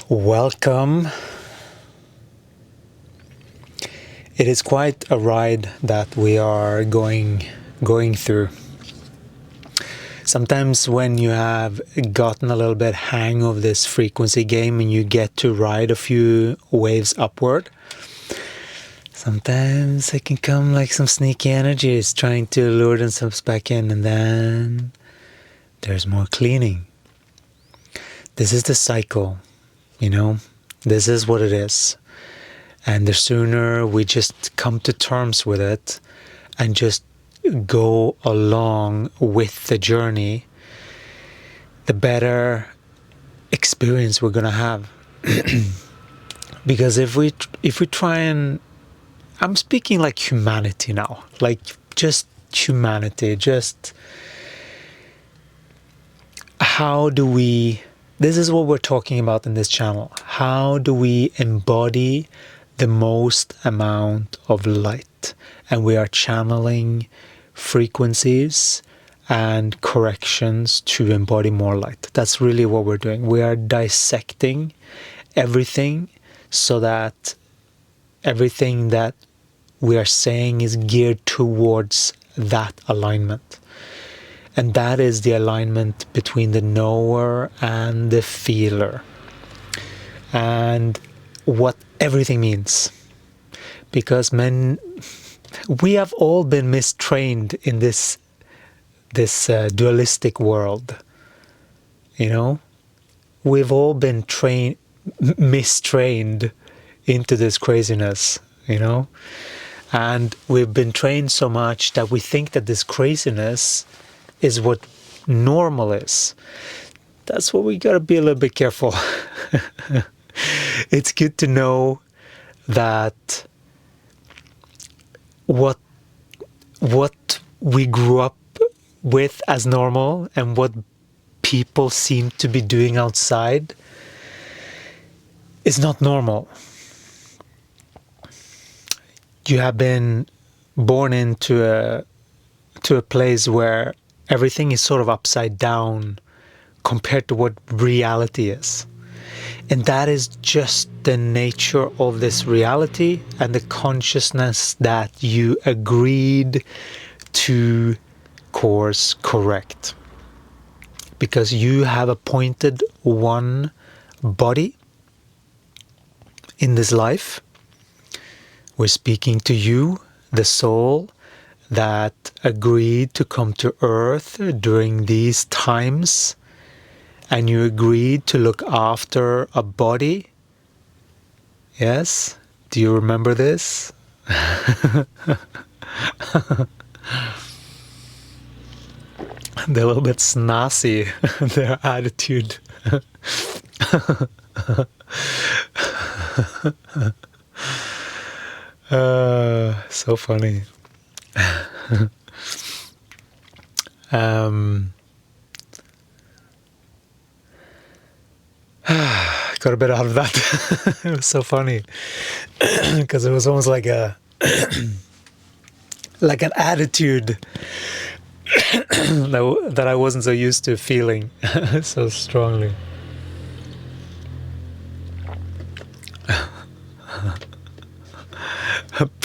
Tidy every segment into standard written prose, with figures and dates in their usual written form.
Welcome. It is quite a ride that we are going through. Sometimes when you have gotten a little bit hang of this frequency game and you get to ride a few waves upward, sometimes it can come like some sneaky energies trying to lure themselves back in, and then there's more cleaning. This is the cycle, this is what it is. And the sooner we just come to terms with it and just go along with the journey, the better experience we're going to have. Because if we try and, I'm speaking like humanity now, like just humanity, just how do we, this is what we're talking about in this channel. How do we embody the most amount of light? And we are channeling frequencies and corrections to embody more light. That's really what we're doing. We are dissecting everything so that everything that we are saying is geared towards that alignment. And that is the alignment between the knower and the feeler. And what everything means. Because we have all been mistrained in this dualistic world. We've all been mistrained into this craziness, and we've been trained so much that we think that this craziness is what normal is. That's what we gotta be a little bit careful. It's good to know that what we grew up with as normal and what people seem to be doing outside is not normal. You have been born into a place where everything is sort of upside down compared to what reality is. And that is just the nature of this reality and the consciousness that you agreed to course correct. Because you have appointed one body in this life. We're speaking to you, the soul that agreed to come to earth during these times, and you agreed to look after a body. Yes? Do you remember this? They're a little bit snazzy, their attitude. So funny. Got a bit out of that. It was so funny because it was almost like like an attitude that I wasn't so used to feeling so strongly.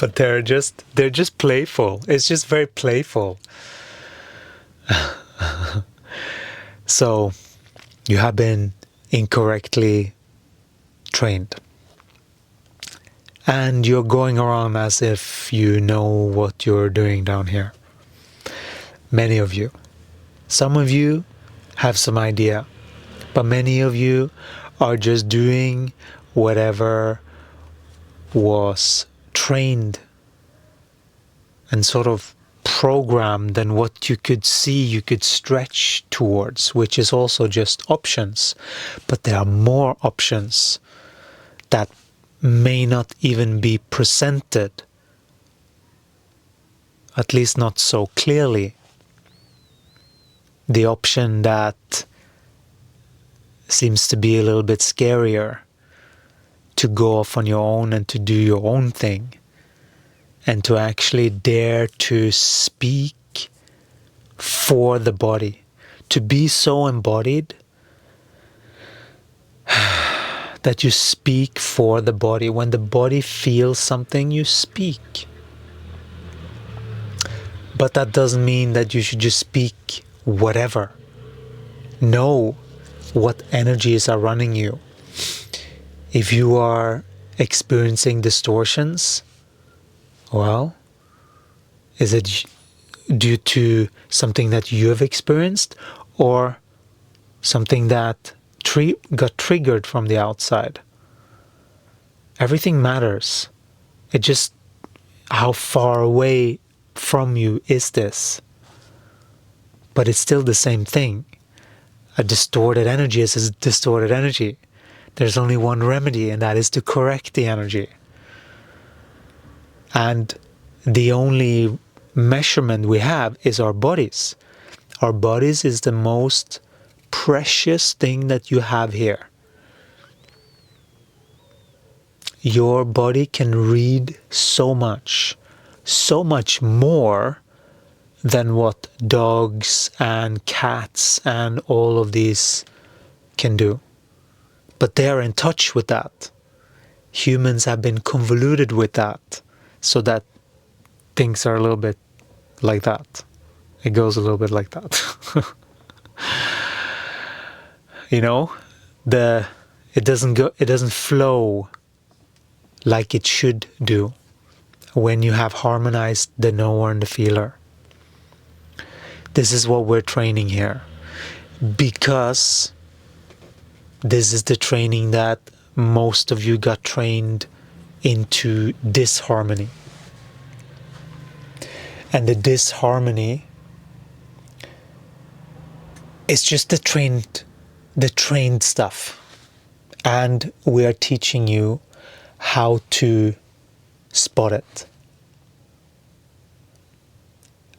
But they're just playful. It's just very playful. So you have been incorrectly trained, and you're going around as if you know what you're doing down here. Many of you. Some of you have some idea, but many of you are just doing whatever was trained and sort of programmed, and what you could see, you could stretch towards, which is also just options. But there are more options that may not even be presented, at least not so clearly. The option that seems to be a little bit scarier, to go off on your own and to do your own thing, and to actually dare to speak for the body, to be so embodied that you speak for the body. When the body feels something, you speak. But that doesn't mean that you should just speak whatever. Know what energies are running you. If you are experiencing distortions, well, is it due to something that you have experienced or something that got triggered from the outside? Everything matters. It just, how far away from you is this? But it's still the same thing. A distorted energy is a distorted energy. There's only one remedy, and that is to correct the energy. And the only measurement we have is our bodies. Our bodies is the most precious thing that you have here. Your body can read so much more than what dogs and cats and all of these can do. But they are in touch with that. Humans have been convoluted with that, so that things are a little bit like that. It goes a little bit like that. You know, it doesn't flow like it should do when you have harmonized the knower and the feeler. This is what we're training here, because this is the training that most of you got trained into disharmony. And the disharmony is just the trained stuff. And we are teaching you how to spot it.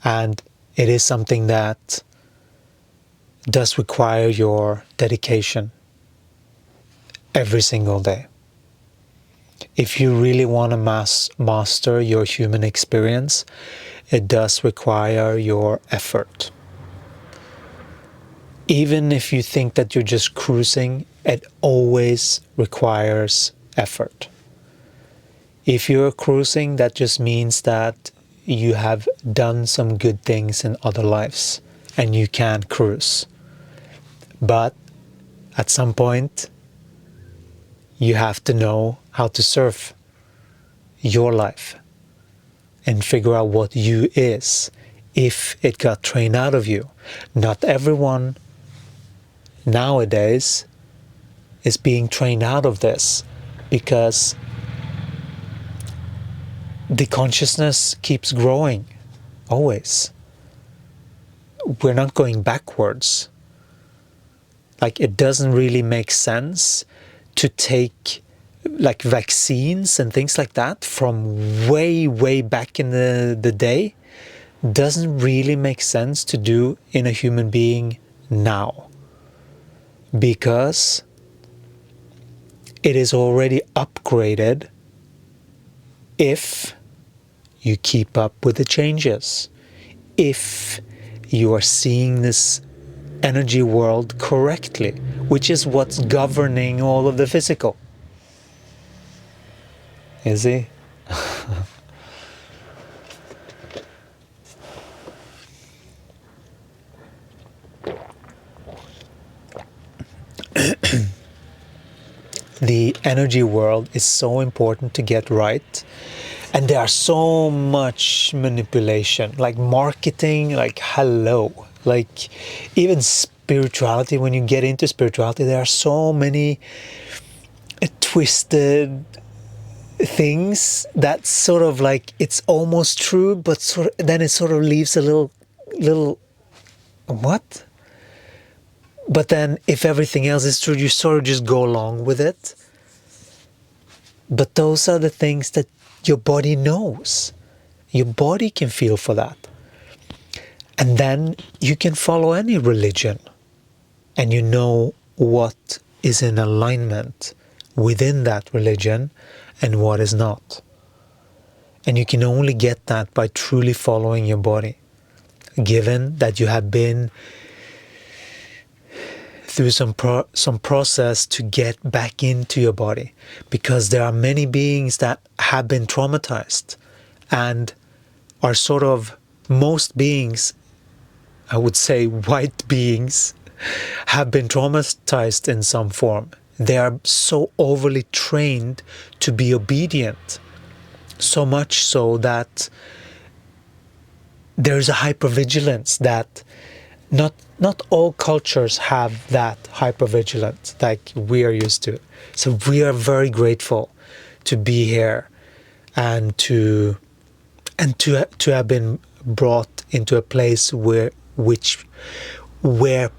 And it is something that does require your dedication every single day. If you really want to master your human experience, it does require your effort. Even if you think that you're just cruising, it always requires effort. If you're cruising, that just means that you have done some good things in other lives and you can cruise. But at some point, you have to know how to surf your life and figure out what you is if it got trained out of you. Not everyone nowadays is being trained out of this, because the consciousness keeps growing, always. We're not going backwards. Like, it doesn't really make sense to take like vaccines and things like that from way back in the day. Doesn't really make sense to do in a human being now, because it is already upgraded if you keep up with the changes, if you are seeing this energy world correctly, which is what's governing all of the physical. You see? The energy world is so important to get right, and there are so much manipulation, like marketing, like hello, like even spirituality. When you get into spirituality, there are so many twisted things that sort of like, it's almost true, but then it sort of leaves a little what? But then if everything else is true, you sort of just go along with it. But those are the things that your body knows. Your body can feel for that. And then you can follow any religion, and you know what is in alignment within that religion and what is not. And you can only get that by truly following your body, given that you have been through some process to get back into your body, because there are many beings that have been traumatized and are sort of, most beings, I would say white beings, have been traumatized in some form. They are so overly trained to be obedient, so much so that there's a hypervigilance that not all cultures have that hypervigilance like we are used to. So we are very grateful to be here and to have been brought into a place where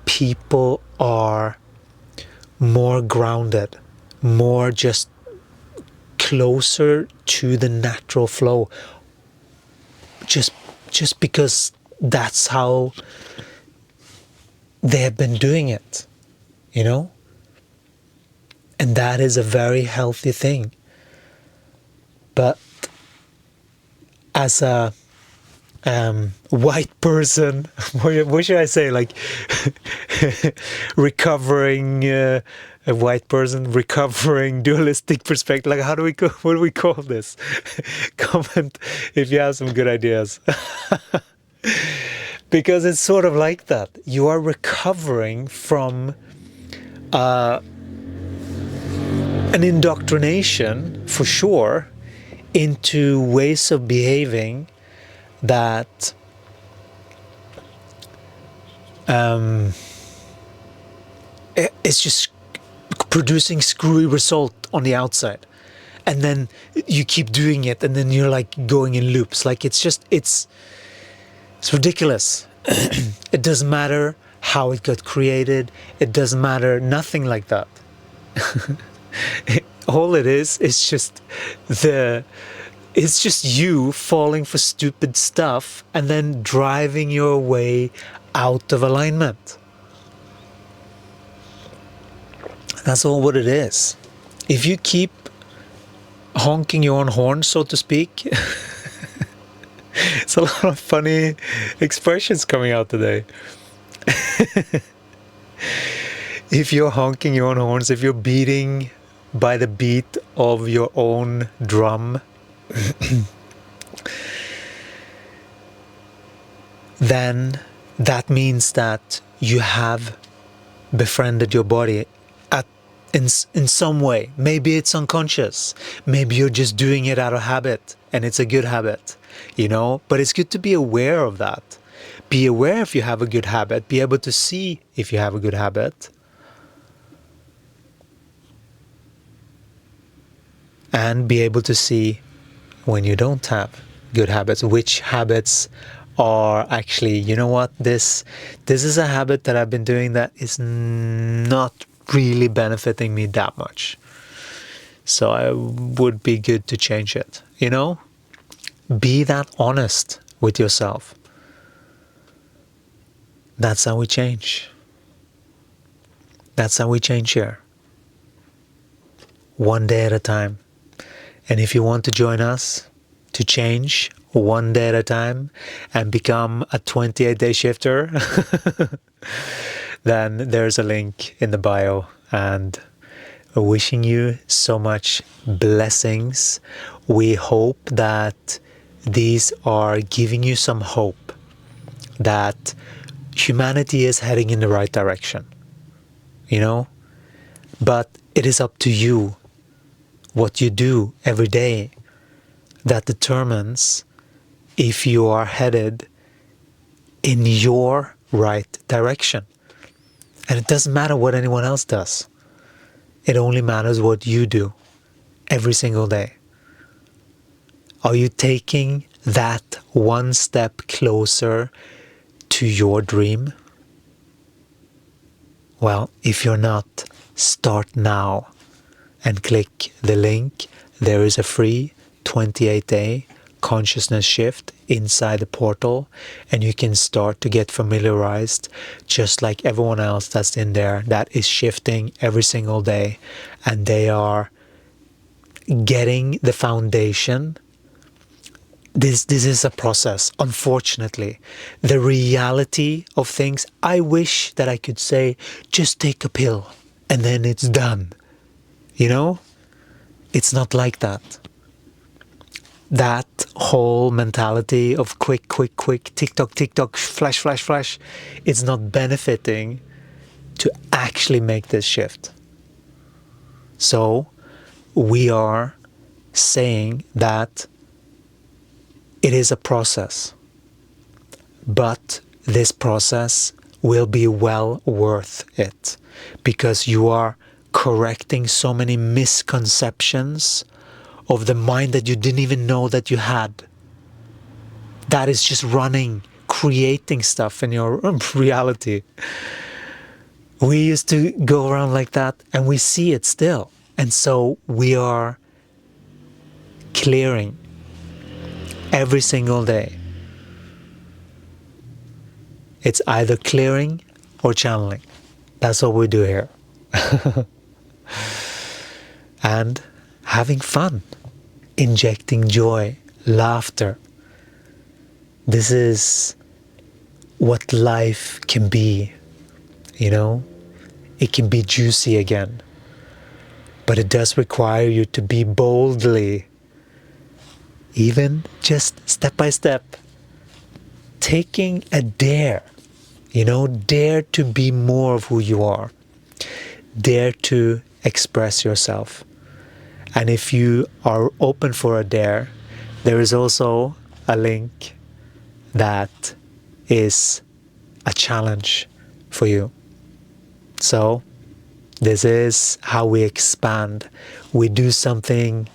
people are more grounded, more just closer to the natural flow, just because that's how they have been doing it, you know? And that is a very healthy thing. But as a white person, what should I say, like recovering a white person, recovering dualistic perspective, like what do we call this? Comment if you have some good ideas. Because it's sort of like that. You are recovering from an indoctrination, for sure, into ways of behaving that it's just producing screwy result on the outside, and then you keep doing it, and then you're like going in loops. Like it's ridiculous. It doesn't matter how it got created. It doesn't matter, nothing like that. All it is just it's just you falling for stupid stuff and then driving your way out of alignment. That's all what it is. If you keep honking your own horn, so to speak, it's a lot of funny expressions coming out today. If you're honking your own horns, if you're beating by the beat of your own drum, then that means that you have befriended your body in some way. Maybe it's unconscious. Maybe you're just doing it out of habit, and it's a good habit, you know? But it's good to be aware of that. Be aware if you have a good habit. Be able to see if you have a good habit. And be able to see when you don't have good habits, which habits are actually, you know what, this is a habit that I've been doing that is not really benefiting me that much. So I would be good to change it, you know? Be that honest with yourself. That's how we change. That's how we change here. One day at a time. And if you want to join us to change one day at a time and become a 28-day shifter, then there's a link in the bio. And wishing you so much blessings. We hope that these are giving you some hope that humanity is heading in the right direction, you know? But it is up to you, what you do every day, that determines if you are headed in your right direction. And it doesn't matter what anyone else does. It only matters what you do every single day. Are you taking that one step closer to your dream? Well, if you're not, start now and click the link. There is a free 28-day consciousness shift inside the portal, and you can start to get familiarized just like everyone else that's in there that is shifting every single day, and they are getting the foundation this is a process, unfortunately. The reality of things, I wish that I could say, just take a pill and then it's done. You know? It's not like that. That whole mentality of quick, TikTok, flash, it's not benefiting to actually make this shift. So we are saying that it is a process, but this process will be well worth it because you are correcting so many misconceptions of the mind that you didn't even know that you had. That is just running, creating stuff in your reality. We used to go around like that and we see it still. And so we are clearing every single day. It's either clearing or channeling. That's what we do here. And having fun, injecting joy, laughter. This is what life can be, you know? It can be juicy again. But it does require you to be boldly, even just step by step, taking a dare, you know, dare to be more of who you are, dare to express yourself. And if you are open for a dare, there is also a link that is a challenge for you. So this is how we expand. We do something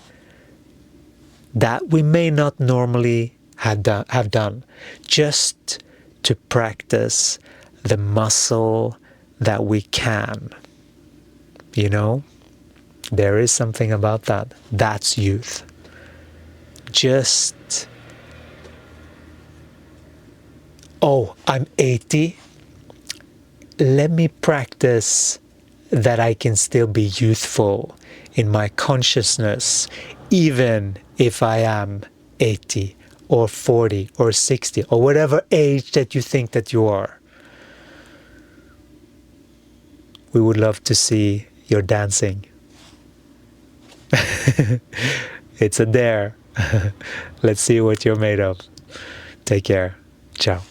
that we may not normally have done, just to practice the muscle that we can. You know, there is something about that. That's youth. Just, oh, I'm 80. Let me practice that I can still be youthful in my consciousness, even if I am 80 or 40 or 60 or whatever age that you think that you are. We would love to see your dancing. It's a dare. Let's see what you're made of. Take care. Ciao.